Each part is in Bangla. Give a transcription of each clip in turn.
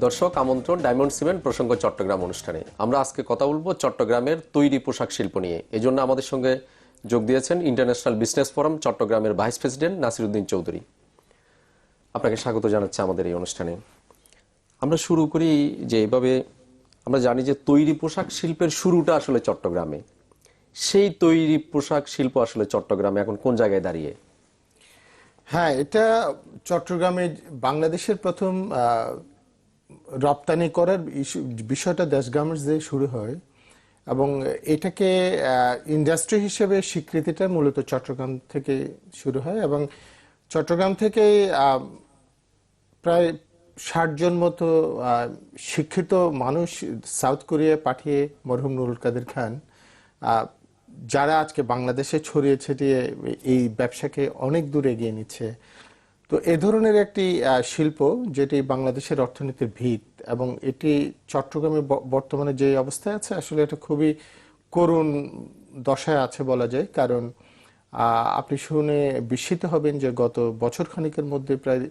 দর্শক আমন্ত্রণ ডায়মন্ড সিমেন্ট প্রসঙ্গ চট্টগ্রাম অনুষ্ঠানে। আমরা আজকে কথা বলবো চট্টগ্রামের তৈরি পোশাক শিল্প নিয়ে। এজন্য আমাদের সঙ্গে যোগ দিয়েছেন ইন্টারন্যাশনাল বিজনেস ফোরাম চট্টগ্রামের ভাইস প্রেসিডেন্ট নাসিরউদ্দিন চৌধুরী। আপনাকে স্বাগত জানাচ্ছি আমাদের এই অনুষ্ঠানে। আমরা শুরু করি যে এভাবে আমরা জানি যে তৈরি পোশাক শিল্পের শুরুটা আসলে চট্টগ্রামে। সেই তৈরি পোশাক শিল্প আসলে চট্টগ্রামে এখন কোন জায়গায় দাঁড়িয়ে? হ্যাঁ, এটা চট্টগ্রামে বাংলাদেশের প্রথম রপ্তানি করার বিষয়টা দেশ গার্মেন্টস দিয়ে শুরু হয় এবং এটাকে ইন্ডাস্ট্রি হিসেবে স্বীকৃতিটা মূলত চট্টগ্রাম থেকে শুরু হয় এবং চট্টগ্রাম থেকে প্রায় ৬০ জন মতো শিক্ষিত মানুষ সাউথ কোরিয়া পাঠিয়ে মরহুম নুরুল কাদের খান, যারা আজকে বাংলাদেশে ছড়িয়ে ছিটিয়ে এই ব্যবসাকে অনেক দূর এগিয়ে নিচ্ছে। তো এ ধরনের একটি শিল্প যেটি বাংলাদেশের অর্থনীতির ভিত এবং এটি চট্টগ্রামে বর্তমানে যে অবস্থায় আছে আসলে এটা খুবই করুণ দশায় আছে বলা যায়। কারণ আপনি শুনে বিস্মিত হবেন যে গত বছর খানিকের মধ্যে প্রায়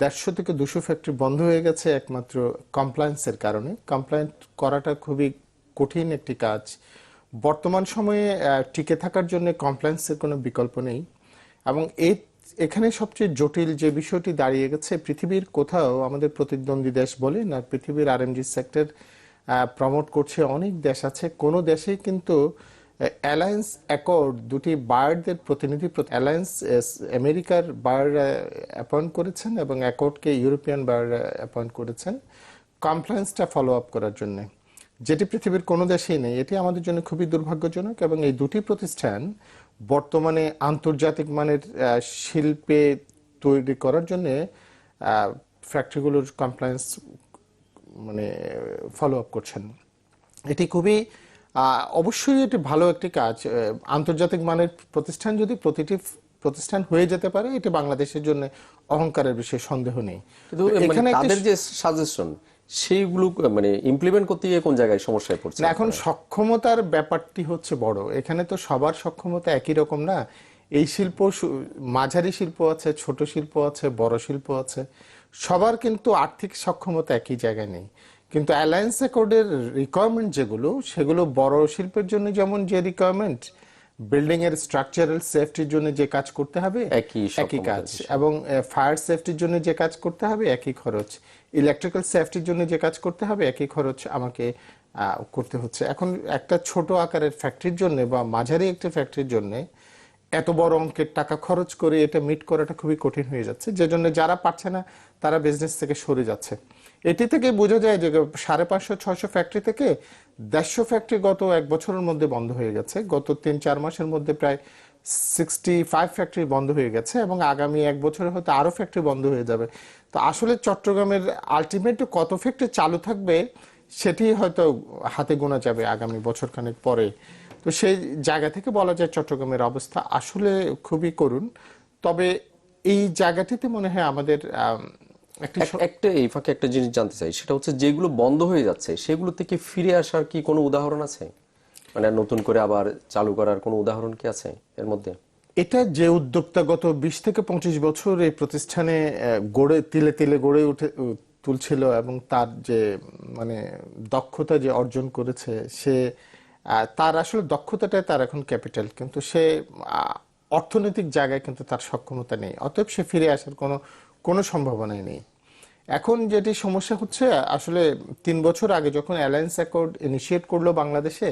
১৫০ থেকে ২০০ ফ্যাক্টরি বন্ধ হয়ে গেছে একমাত্র কমপ্লায়েন্সের কারণে। কমপ্লায়েন্ট করাটা খুবই কঠিন একটি কাজ। বর্তমান সময়ে টিকে থাকার জন্য কমপ্লায়েন্সের কোনো বিকল্প নেই এবং এখানে সবচেয়ে জটিল যে বিষয়টি দাঁড়িয়ে গেছে, পৃথিবীর কোথাও আমাদের প্রতিদ্বন্দ্বী দেশ বলে না, পৃথিবীর আরএমজি সেক্টর প্রমোট করছে অনেক দেশ আছে, কোনো দেশেই কিন্তু অ্যালায়েন্স অ্যাকর্ড দুটি বায়ারদের প্রতিনিধি, অ্যালায়েন্স আমেরিকার বায়ার অ্যাপয়েন্ট করেছেন এবং অ্যাকর্ডকে ইউরোপিয়ান বায়ার অ্যাপয়েন্ট করেছেন কমপ্লায়েন্সটা ফলো আপ করার জন্য, যেটি পৃথিবীর কোনো দেশেই নেই। এটি আমাদের জন্য খুবই দুর্ভাগ্যজনক এবং এই দুটি প্রতিষ্ঠান বর্তমানে আন্তর্জাতিক মানের শিল্পে তৈরি করার জন্য ফ্যাক্টরিগুলোর কমপ্লায়েন্স ফলো আপ করছেন। এটি খুবই অবশ্যই এটি ভালো একটি কাজ। আন্তর্জাতিক মানের প্রতিষ্ঠান যদি প্রতিটি প্রতিষ্ঠান হয়ে যেতে পারে, এটি বাংলাদেশের জন্য অহংকারের বিষয়ে সন্দেহ নেই। কিন্তু এখানে তাদের যে সাজেশন সেইগুলো ইমপ্লিমেন্ট করতে গিয়ে কোন জায়গায় সমস্যায় পড়ছে? এখন সক্ষমতার ব্যাপারটি হচ্ছে বড়। এখানে তো সবার সক্ষমতা একই রকম না। এই শিল্প মাঝারি শিল্প আছে, ছোট শিল্প আছে, বড় শিল্প আছে, সবার কিন্তু আর্থিক সক্ষমতা একই জায়গায় নেই। কিন্তু অ্যালায়েন্স অ্যাকর্ডের রিকোয়ারমেন্ট যেগুলো, সেগুলো বড় শিল্পের জন্য যেমন যে রিকোয়ারমেন্ট, বিল্ডিং এর স্ট্রাকচারাল সেফটির জন্য যে কাজ করতে হবে একই কাজ, এবং ফায়ার সেফটির জন্য যে কাজ করতে হবে একই খরচ, ইলেকট্রিক্যাল সেফটির জন্য যে কাজ করতে হবে একই খরচ আমাকে করতে হচ্ছে। এখন একটা ছোট আকারের ফ্যাক্টরির জন্য বা মাঝারি একটা ফ্যাক্টরির জন্য এত বড় অঙ্কের টাকা খরচ করে এটা মিট করাটা খুবই কঠিন হয়ে যাচ্ছে, যে জন্য যারা পারছে না তারা বিজনেস থেকে সরে যাচ্ছে। এটি থেকে বোঝা যায় যে ৫৫০-৬০০ ফ্যাক্টরি থেকে ১৫০ ফ্যাক্টরি গত এক বছরের মধ্যে বন্ধ হয়ে গেছে। গত ৩-৪ মাসের মধ্যে প্রায় 65 ফ্যাক্টরি বন্ধ হয়ে গেছে এবং আগামী এক বছরে হয়তো আরো ফ্যাক্টরি বন্ধ হয়ে যাবে। তো আসলে চট্টগ্রামের আলটিমেট কত ফ্যাক্টরি চালু থাকবে সেটি হয়তো হাতে গোনা যাবে আগামী বছরখানেক পরে। তো সেই জায়গা থেকে বলা যায় চট্টগ্রামের অবস্থা আসলে খুবই করুণ। তবে এই জায়গাটিতে মনে হয় আমাদের একটা এই ফাঁকে একটা জিনিস জানতে চাই, সেটা হচ্ছে যেগুলো বন্ধ হয়ে যাচ্ছে সেগুলো থেকে ফিরে আসার কি কোনো উদাহরণ আছে? নতুন করে আবার চালু করার কোনো উদাহরণ কি আছে এর মধ্যে? এটা যে উদ্যোক্তা গত ২০ থেকে ২৫ বছর এই প্রতিষ্ঠানে গড়ে তিলে তিলে গড়ে তুলছিল এবং তার যে দক্ষতা যে অর্জন করেছে, সে তার আসলে দক্ষতাটাই তার এখন ক্যাপিটাল, কিন্তু সে অর্থনৈতিক জায়গায় কিন্তু তার সক্ষমতা নেই, অতএব সে ফিরে আসার কোনো সম্ভাবনাই নেই। এখন যেটি সমস্যা হচ্ছে, আসলে ৩ বছর আগে যখন অ্যালায়েন্স অ্যাকর্ড ইনিশিয়েট করলো বাংলাদেশে,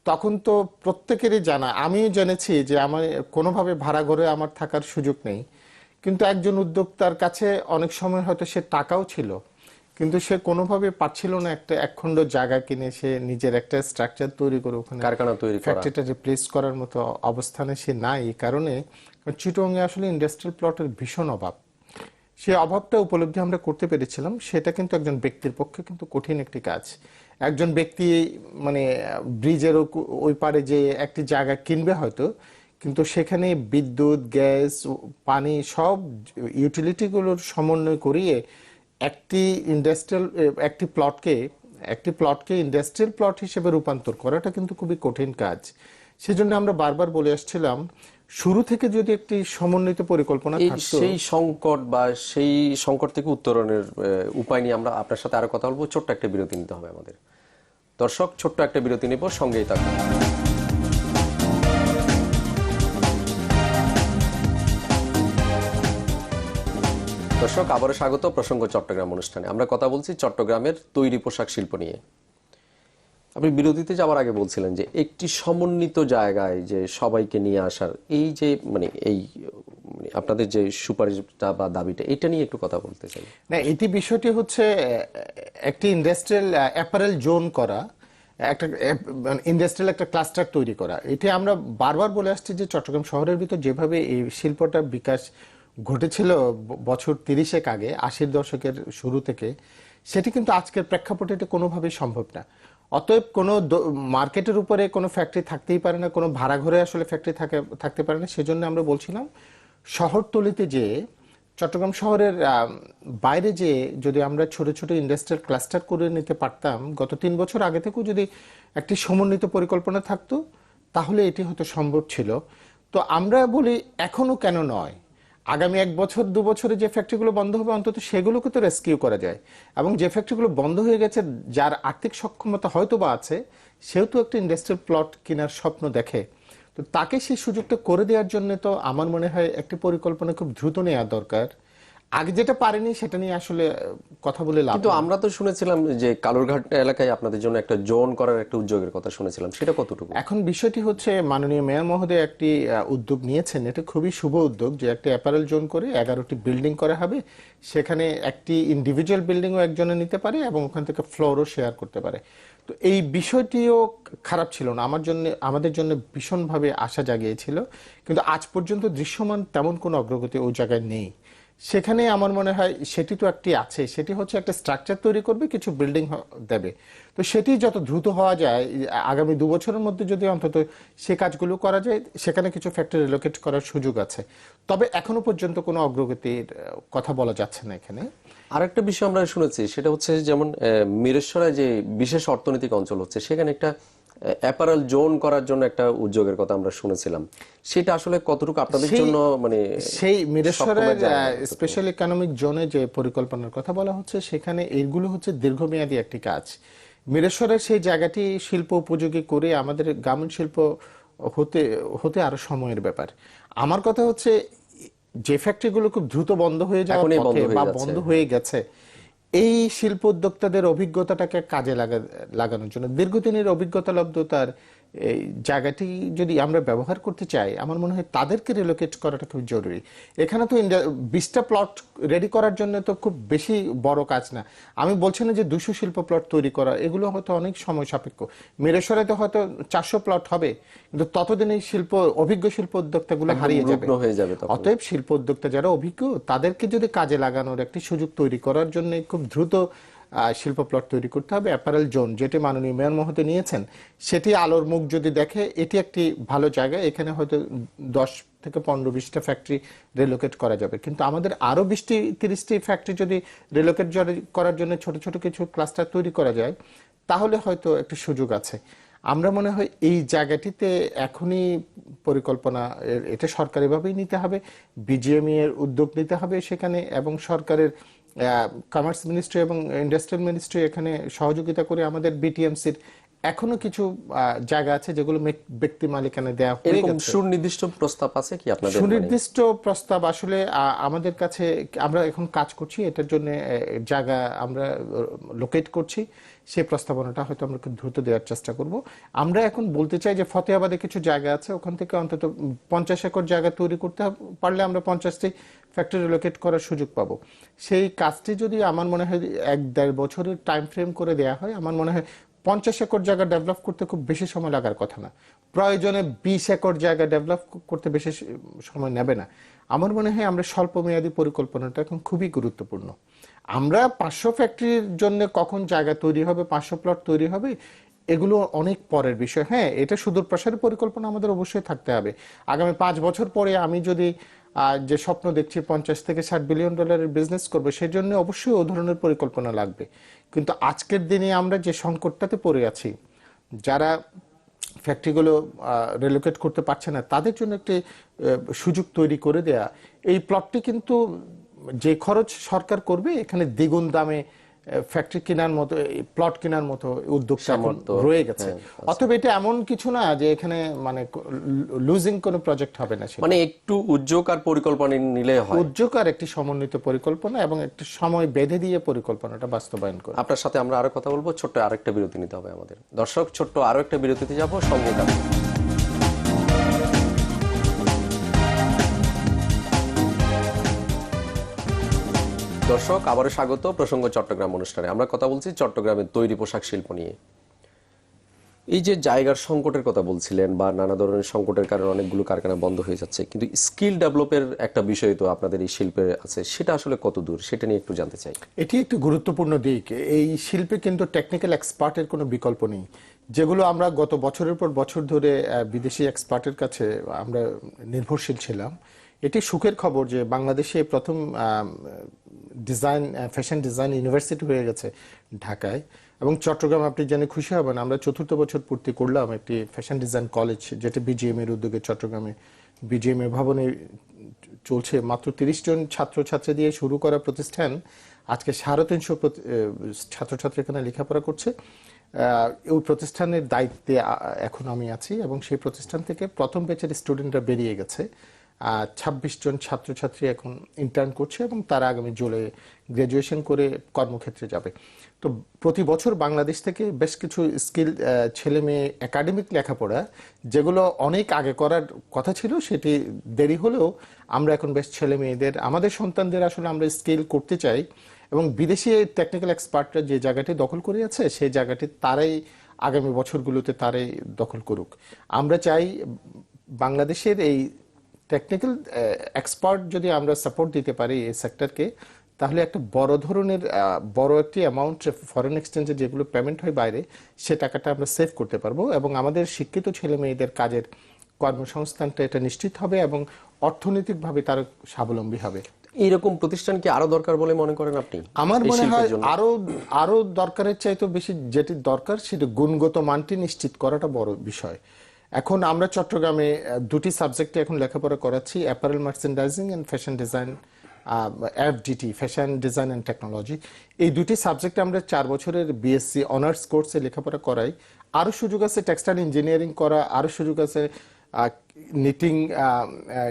তখন তো প্রত্যেকেরই জানা, আমিও জেনেছি যে আমার কোনোভাবে ভাড়া ঘরে আমার থাকার সুযোগ নেই, কিন্তু একজন উদ্যোক্তার কাছে অনেক সময় হয়তো সে টাকাও ছিল, কিন্তু সে কোনোভাবে পারছিল না একটা একখণ্ড জায়গা কিনে সে নিজের একটা স্ট্রাকচার তৈরি করে ওখানে কারখানা তৈরি করা, ফ্যাক্টরিটা রিপ্লেস করার মতো অবস্থানে সে নাই। এই কারণে চিটগাংয়ে আসলে ইন্ডাস্ট্রিয়াল প্লটের ভীষণ অভাব। সেই অভাবটা উপলব্ধি আমরা করতে পেরেছিলাম। সেটা কিন্তু একজন ব্যক্তির পক্ষে কিন্তু কঠিন একটি কাজ। একজন ব্যক্তি ব্রিজের ওই পারে যে একটি জায়গা কিনবে হয়তো, কিন্তু সেখানে বিদ্যুৎ, গ্যাস, পানি সব ইউটিলিটিগুলোর সমন্বয় করিয়ে একটি প্লটকে ইন্ডাস্ট্রিয়াল প্লট হিসেবে রূপান্তর করাটা কিন্তু খুবই কঠিন কাজ। সেজন্য আমরা বারবার বলে আসছিলাম শুরু থেকে যদি একটি সমন্বিত পরিকল্পনা এই থাকতো। সেই সংকট বা সেই সংকট থেকে উত্তরণের উপায় নিয়ে আমরা আপনার সাথে আরো কথা বলবো। ছোট্ট একটা বিরতি নিতে হবে আমাদের। দর্শক, ছোট্ট একটা বিরতি নিব, সঙ্গেই থাকুন। দর্শক, আবারও স্বাগত প্রসঙ্গ চট্টগ্রাম অনুষ্ঠানে। আমরা কথা বলছি চট্টগ্রামের তৈরি পোশাক শিল্প নিয়ে। আপনি বিরতিতে যাওয়ার আগে বলছিলেন যে একটি সমন্বিত জায়গায় যে সবাইকে নিয়ে আসার এই যে এই আপনাদের যে সুপারিশটা বা দাবিটা, এটা নিয়ে একটু কথা বলতে চাই। না, এটি বিষয়টি হচ্ছে একটি ইন্ডাস্ট্রিয়াল অ্যাপারেল জোন করা, একটা ইন্ডাস্ট্রিয়াল একটা ক্লাস্টার তৈরি করা। এটি আমরা বারবার বলে আসছি যে চট্টগ্রাম শহরের ভিতর যেভাবে এই শিল্পটা বিকাশ ঘটেছিল বছর 30 আগে, 80-র দশকের শুরু থেকে, সেটি কিন্তু আজকের প্রেক্ষাপটে এটা কোনোভাবেই সম্ভব না। অতএব কোনো মার্কেটের উপরে কোনো ফ্যাক্টরি থাকতেই পারে না, কোনো ভাড়া ঘরে আসলে ফ্যাক্টরি থাকতে পারে না। সেজন্য আমরা বলছিলাম শহরতলিতে যে চট্টগ্রাম শহরের বাইরে যে যদি আমরা ছোট ছোট ইন্ডাস্ট্রিয়াল ক্লাস্টার করে নিতে পারতাম, গত 3 বছর আগে থেকেও যদি একটি সমন্বিত পরিকল্পনা থাকতো, তাহলে এটি হয়তো সম্ভব ছিল। তো আমরা বলি এখনো কেন নয়, আগামী 1 বছর 2 বছরে যে ফ্যাক্টরিগুলো বন্ধ হবে অন্তত সেগুলোকে তো রেস্কিউ করা যায়। এবং যে ফ্যাক্টরিগুলো বন্ধ হয়ে গেছে, যার আর্থিক সক্ষমতা হয়তো বা আছে, সেও তো একটা ইন্ডাস্ট্রিয়াল প্লট কেনার স্বপ্ন দেখে। তো তাকে সেই সুযোগটা করে দেওয়ার জন্য তো আমার মনে হয় একটি পরিকল্পনা খুব দ্রুত নেওয়া দরকার। আগে যেটা পারেনি সেটা নিয়ে আসলে কথা বলে লাভ কিন্তু নেই। আমরা তো শুনেছিলাম যে কালুরঘাট এলাকায় আপনাদের জন্য একটা জোন করার একটা উদ্যোগের কথা শুনেছিলাম, সেটা কতটুকু? এখন বিষয়টি হচ্ছে মাননীয় মেয়র মহোদয় একটি উদ্যোগ নিয়েছেন। এটা খুবই শুভ উদ্যোগ যে একটা অ্যাপারেল জোন করে 11টি বিল্ডিং করা হবে। সেখানে একটি ইন্ডিভিজুয়াল বিল্ডিংও একজনে নিতে পারে এবং ওখান থেকে ফ্লোরও শেয়ার করতে পারে। তো এই বিষয়টিও খারাপ ছিল না, আমাদের জন্য ভীষণভাবে আশা জাগিয়েছিল। কিন্তু আজ পর্যন্ত দৃশ্যমান তেমন কোনো অগ্রগতি ওই জায়গায় নেই। সেখানে আমার মনে হয় সেটি তো একটি আছে, সেটি হচ্ছে একটা স্ট্রাকচার তৈরি করবে, কিছু বিল্ডিং দেবে। তো সেটি যত দ্রুত হওয়া যায়, আগামী 2 বছরের মধ্যে যদি অন্তত সে কাজগুলো করা যায়, সেখানে কিছু ফ্যাক্টরি রিলোকেট করার সুযোগ আছে। তবে এখনো পর্যন্ত কোনো অগ্রগতির কথা বলা যাচ্ছে না এখানে। আরেকটা বিষয় আমরা শুনেছি, সেটা হচ্ছে যেমন মিরেশ্বরায় যে বিশেষ অর্থনৈতিক অঞ্চল হচ্ছে, সেখানে একটা অ্যাপারেল জোন করার জন্য একটা উদ্যোগের কথা আমরা শুনেছিলাম। সেটা আসলে কতটুকু আপনাদের জন্য সেই মিরেশ্বরের সক্ষমের জায়গা কতটুকু? স্পেশাল ইকোনমিক জোনে যে পরিকল্পনার কথা বলা হচ্ছে, সেখানে এইগুলো হচ্ছে দীর্ঘমেয়াদী একটি কাজ। মিরেশ্বরের সেই জায়গাটি শিল্প উপযোগী করে আমাদের গ্রামীণ শিল্প হতে হতে আরো সময়ের ব্যাপার। আমার কথা হচ্ছে যে ফ্যাক্টরিগুলো খুব দ্রুত বন্ধ হয়ে যাওয়ার এখনই বন্ধ পথে হয়ে বা যাচ্ছে। বন্ধ হয়ে গেছে, এই শিল্প উদ্যোক্তাদের অভিজ্ঞতাটাকে কাজে লাগানোর জন্য, দীর্ঘদিনের অভিজ্ঞতা লব্ধতার এই জায়গাটি যদি আমরা ব্যবহার করতে চাই, আমার মনে হয় তাদেরকে রিলোকেট করাটা খুব জরুরি। এখানে তো 20টা প্লট রেডি করার জন্য তো খুব বেশি বড় কাজ না। আমি বলছি না যে 200 শিল্প প্লট তৈরি করা, এগুলো হয়তো অনেক সময় সাপেক্ষ। মিরেশ্বরে তো হয়তো 400 প্লট হবে, কিন্তু ততদিন এই অভিজ্ঞ শিল্প উদ্যোক্তাগুলো হারিয়ে যাবে। রুগ্ন হয়ে যাবে তখন। অতএব শিল্প উদ্যোক্তা যারা অভিজ্ঞ, তাদেরকে যদি কাজে লাগানোর একটি সুযোগ তৈরি করার জন্য খুব দ্রুত শিল্প প্লট তৈরি করতে হবে। অ্যাপারেল জোন যেটি মাননীয় মেয়র মহোদয় নিয়েছেন, সেটি আলোর মুখ যদি দেখে, এটি একটি ভালো জায়গা। এখানে হয়তো 10 থেকে 15-20টা ফ্যাক্টরি রিলোকেট করা যাবে। কিন্তু আমাদের আরো 20-30টি ফ্যাক্টরি যদি রিলোকেট করার জন্য ছোট ছোট কিছু ক্লাস্টার তৈরি করা যায়, তাহলে হয়তো একটি সুযোগ আছে। আমরা মনে হয় এই জায়গাটিতে এখনই পরিকল্পনা, এটা সরকারিভাবেই নিতে হবে, বিজিএমই এর উদ্যোগ নিতে হবে সেখানে, এবং সরকারের কমার্স মিনিস্ট্রি এবং ইন্ডাস্ট্রিয়াল মিনিস্ট্রি এখানে সহযোগিতা করে। আমাদের বিটিএমসির এখনো কিছু জায়গা আছে যেগুলো ব্যক্তি মালিকানা দেওয়া হয়ে এরকম গেছে। সুনির্দিষ্ট প্রস্তাব আছে কি আপনাদের? সুনির্দিষ্ট প্রস্তাব আসলে আমাদের কাছে, আমরা এখন কাজ করছি এটার জন্য, জায়গা আমরা লোকেট করছি। সেই প্রস্তাবনাটা হয়তো আমরা খুব দ্রুত দেওয়ার চেষ্টা করব। আমরা এখন বলতে চাই যে ফতেহাবাদে কিছু জায়গা আছে, ওখান থেকে অন্তত 50 একর জায়গা তৈরি করতে পারলে আমরা 50টি ফ্যাক্টরি লোকেট করার সুযোগ পাবো। সেই কাজটি যদি আমার মনে হয় 1-1.5 বছরের টাইম ফ্রেম করে দেওয়া হয়, আমার মনে হয় 50 একর জায়গা ডেভেলপ করতে খুব বেশি সময় লাগার কথা না। প্রয়োজনে 20 একর জায়গা ডেভেলপ করতে বেশি সময় নেবে না। আমার মনে হয় আমরা স্বল্প মেয়াদী পরিকল্পনাটা এখন খুবই গুরুত্বপূর্ণ। আমরা 500 ফ্যাক্টরির জন্য কখন জায়গা তৈরি হবে, 500 প্লট তৈরি হবে, এগুলো অনেক পরের বিষয়। হ্যাঁ, এটা সুদূর প্রসারী পরিকল্পনা আমাদের অবশ্যই থাকতে হবে। আগামী 5 বছর পরে আমি যদি যে স্বপ্ন দেখছি 50 থেকে 60 বিলিয়ন ডলারের বিজনেস করবে, সেই জন্য অবশ্যই ও ধরনের পরিকল্পনা লাগবে। কিন্তু আজকের দিনে আমরা যে সংকটটাতে পড়ে আছি, যারা ফ্যাক্টরিগুলো রিলোকেট করতে পারছে না, তাদের জন্য একটি সুযোগ তৈরি করে দেয়া। এই প্লটটি কিন্তু যে খরচ সরকার করবে এখানে দ্বিগুণ দামে ফ্যাক্টরি কেনার মতো, প্লট কেনার মতো উদ্যোগটা এখন রয়ে গেছে। অতএব এটা এমন কিছু না যে এখানে মানে লুজিং কোনো প্রজেক্ট হবে না, মানে একটু উদ্যোগ আর পরিকল্পনা নিলে হয়। উদ্যোগ আর একটি সমন্বিত পরিকল্পনা এবং একটি সময় বেঁধে দিয়ে পরিকল্পনাটা বাস্তবায়ন করে। আপনার সাথে আমরা আরো কথা বলবো, ছোট্ট আরেকটা বিরতি নিতে হবে আমাদের। দর্শক, ছোট্ট আরো একটা বিরতিতে যাব, সঙ্গে থাকুন। দর্শক, আবারও স্বাগত প্রসঙ্গ চট্টগ্রাম অনুষ্ঠানে। আমরা কথা বলছি চট্টগ্রামের তৈরি পোশাক শিল্প নিয়ে। এই যে জায়গার সংকটের কথা বলছিলেন বা নানা ধরনের সংকটের কারণে অনেকগুলো কারখানা বন্ধ হয়ে যাচ্ছে, কিন্তু স্কিল ডেভেলপের একটা বিষয় তো আপনাদের এই শিল্পে আছে, সেটা আসলে কত দূর, সেটা নিয়ে একটু জানতে চাই। এটি একটি গুরুত্বপূর্ণ দিক। এই শিল্পে কিন্তু টেকনিক্যাল এক্সপার্টের কোনো বিকল্প নেই, যেগুলো আমরা গত বছরের পর বছর ধরে বিদেশি এক্সপার্টের কাছে আমরা নির্ভরশীল ছিলাম। এটি সুখের খবর যে বাংলাদেশে প্রথম ফ্যাশন ডিজাইন ইউনিভার্সিটি হয়ে গেছে ঢাকায়, এবং চট্টগ্রাম আপনি জেনে খুশি হবেন আমরা 4র্থ বছর পূর্তি করলাম একটি ফ্যাশন ডিজাইন কলেজ, যেটা বিজিএম এর উদ্যোগে চট্টগ্রামে বিজিএম এর ভবনে চলছে। মাত্র 30 জন ছাত্রছাত্রী দিয়ে শুরু করা প্রতিষ্ঠান আজকে 350 ছাত্রছাত্রী এখানে লেখাপড়া করছে। ওই প্রতিষ্ঠানের দায়িত্বে এখন আমি আছি, এবং সেই প্রতিষ্ঠান থেকে প্রথম ব্যাচের স্টুডেন্টরা বেরিয়ে গেছে। 26 জন ছাত্রছাত্রী এখন ইন্টার্ন করছে এবং তারা আগামী জুলাই গ্রাজুয়েশন করে কর্মক্ষেত্রে যাবে। তো প্রতি বছর বাংলাদেশ থেকে বেশ কিছু স্কিল ছেলে মেয়ে একাডেমিক লেখাপড়া যেগুলো অনেক আগে করার কথা ছিল, সেটি দেরি হলেও আমরা এখন বেশ ছেলে মেয়েদের, আমাদের সন্তানদের আসলে আমরা স্কিল করতে চাই। এবং বিদেশি টেকনিক্যাল এক্সপার্টরা যে জায়গাটি দখল করে আছে সেই জায়গাটি তারাই আগামী বছরগুলোতে তারাই দখল করুক। আমরা চাই বাংলাদেশের এই টেকনিক্যাল এক্সপার্ট যদি আমরা সাপোর্ট দিতে পারি এই সেক্টরকে, তাহলে একটা বড় ধরনের বড় একটি অ্যামাউন্ট ফরেন এক্সচেঞ্জে যেগুলো পেমেন্ট হয় বাইরে, সে টাকাটা আমরা সেভ করতে পারবো, এবং আমাদের শিক্ষিত ছেলে মেয়েদের কাজের কর্মসংস্থানটা এটা নিশ্চিত হবে এবং অর্থনৈতিকভাবে তারা স্বাবলম্বী হবে। এইরকম প্রতিষ্ঠান কি আরো দরকার বলে মনে করেন আপনি? আমার মনে হয় আরো দরকারের চাইতে বেশি যেটি দরকার সেটা গুণগত মানটি নিশ্চিত করাটা বড় বিষয়। এখন আমরা চট্টগ্রামে দুটি সাবজেক্টে এখন লেখাপড়া করাচ্ছি, apparel merchandising and fashion design, FDT, fashion design and technology. এই দুটি সাবজেক্টে আমরা 4 বছরের বিএসসি অনার্স কোর্সে লেখাপড়া করাই। আরও সুযোগ আছে টেক্সটাইল ইঞ্জিনিয়ারিং করা, আরও সুযোগ আছে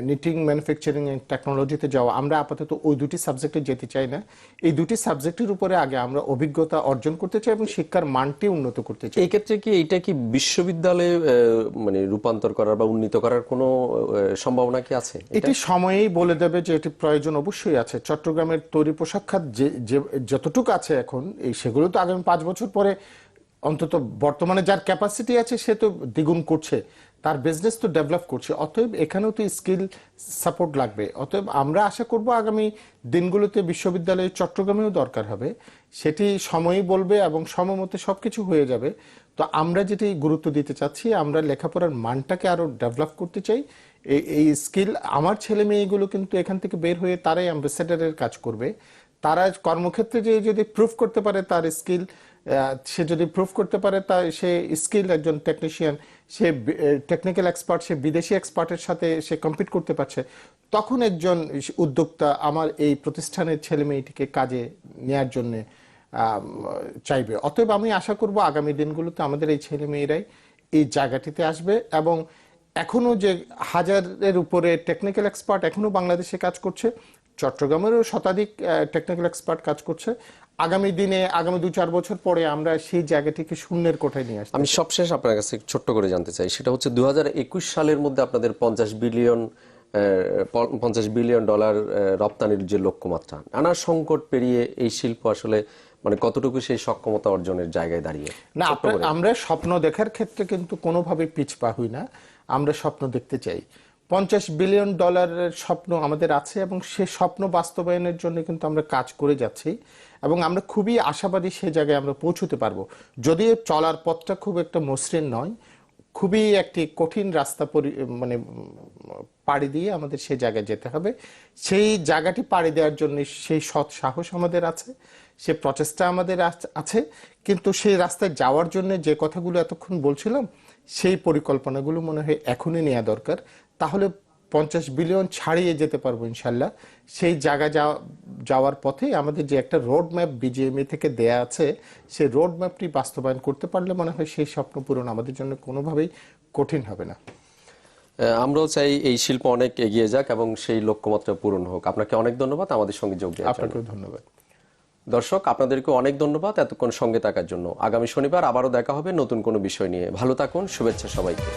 নিটিং ম্যানুফ্যাকচারিং এন্ড টেকনোলজিতে যাওয়া। আমরা আপাতত ওই দুটি সাবজেক্টে যেতে চাই না। এই দুটি সাবজেক্টের উপরে আগে আমরা অভিজ্ঞতা অর্জন করতে চাই এবং শিক্ষার মানটি উন্নত করতে চাই। এই ক্ষেত্রে কি এটা কি বিশ্ববিদ্যালয়ে মানে রূপান্তর করার বা উন্নীত করার কোনো সম্ভাবনা কি আছে? এটি সময়েই বলে দেবে যে এটি প্রয়োজন অবশ্যই আছে। চট্টগ্রামের তৈরি পোশাক খাত যে যতটুকু আছে এখন, সেগুলো তো আগামী 5 বছর পরে অন্তত বর্তমানে যার ক্যাপাসিটি আছে সে তো দ্বিগুণ করছে, তার বিজনেস তো ডেভেলপ করছে। অতএব এখানেও তো স্কিল সাপোর্ট লাগবে। অতএব আমরা আশা করব আগামী দিনগুলোতে বিশ্ববিদ্যালয় চট্টগ্রামেও দরকার হবে, সেটি সময়ই বলবে এবং সময় মতো সবকিছু হয়ে যাবে। তো আমরা যেটি গুরুত্ব দিতে চাচ্ছি, আমরা লেখাপড়ার মানটাকে আরো ডেভেলপ করতে চাই। এই স্কিল আমার ছেলে মেয়েগুলো কিন্তু এখান থেকে বের হয়ে তারাই অ্যাম্বাসেডারের কাজ করবে। তারা কর্মক্ষেত্রে যে যদি প্রুফ করতে পারে তার স্কিল, সে যদি প্রুফ করতে পারে তা সে স্কিল একজন টেকনিশিয়ান, সে টেকনিক্যাল এক্সপার্ট, সে বিদেশি এক্সপার্টের সাথে সে কম্পিট করতে পারছে, তখন একজন উদ্যোক্তা আমার এই প্রতিষ্ঠানের ছেলে মেয়েটিকে কাজে নেয়ার জন্য চাইবে। অতএব আমি আশা করব আগামী দিনগুলোতে আমাদের এই ছেলে মেয়েরাই এই জায়গাটিতে আসবে, এবং এখনো যে 1000-এর উপরে টেকনিক্যাল এক্সপার্ট এখনো বাংলাদেশে কাজ করছে, চট্টগ্রামেরও শতাধিক টেকনিক্যাল এক্সপার্ট কাজ করছে। আগামী দিনে আগামী 2-4 বছর পরে আমরা সেই জায়গাটিকে শূন্যের কোঠায় নিয়ে আসছি। আমি সবশেষ আপনার কাছে ছোট্ট করে জানতে চাই, সেটা হচ্ছে 2021 সালের মধ্যে আপনাদের $50 বিলিয়ন রপ্তানির যে লক্ষ্যমাত্রা, নানা সংকট পেরিয়ে এই শিল্প আসলে মানে কতটুকু সেই সক্ষমতা অর্জনের জায়গায় দাঁড়িয়ে? না, আমরা স্বপ্ন দেখার ক্ষেত্রে কিন্তু কোনোভাবে পিছপা হই না। আমরা স্বপ্ন দেখতে চাই। $50 বিলিয়ন স্বপ্ন আমাদের আছে এবং সে স্বপ্ন বাস্তবায়নের জন্য কিন্তু আমরা কাজ করে যাচ্ছি, এবং আমরা খুবই আশাবাদী সে জায়গায় আমরা পৌঁছতে পারবো। যদিও চলার পথটা খুব একটা মসৃণ নয়, খুবই একটি কঠিন রাস্তা মানে পাড়ি দিয়ে আমাদের সেই জায়গায় যেতে হবে। সেই জায়গাটি পাড়ি দেওয়ার জন্য সেই সৎ সাহস আমাদের আছে, সে প্রচেষ্টা আমাদের আছে, কিন্তু সেই রাস্তায় যাওয়ার জন্য যে কথাগুলো এতক্ষণ বলছিলাম সেই পরিকল্পনাগুলো মনে হয় এখনই নেওয়া দরকার। তাহলে 50 বিলিয়ন ছাড়িয়ে যেতে পারবো ইনশাল্লাহ। সেই জায়গা যাওয়ার পথে আমাদের যে একটা রোড ম্যাপ বিজিএমএ থেকে দেয়া আছে, সেই রোড ম্যাপটি বাস্তবায়ন করতে পারলে মনে হয় সেই স্বপ্ন পূরণ আমাদের জন্য কোনোভাবেই কঠিন হবে না। আমরাও চাই এই শিল্প অনেক এগিয়ে যাক এবং সেই লক্ষ্যমাত্রা পূরণ হোক। আপনাকে অনেক ধন্যবাদ আমাদের সঙ্গে যোগ দেওয়ার জন্য। আপনাকেও ধন্যবাদ। দর্শক, আপনাদেরকে অনেক ধন্যবাদ এতক্ষণ সঙ্গে থাকার জন্য। আগামী শনিবার আবারও দেখা হবে নতুন কোনো বিষয় নিয়ে। ভালো থাকুন, শুভেচ্ছা সবাইকে।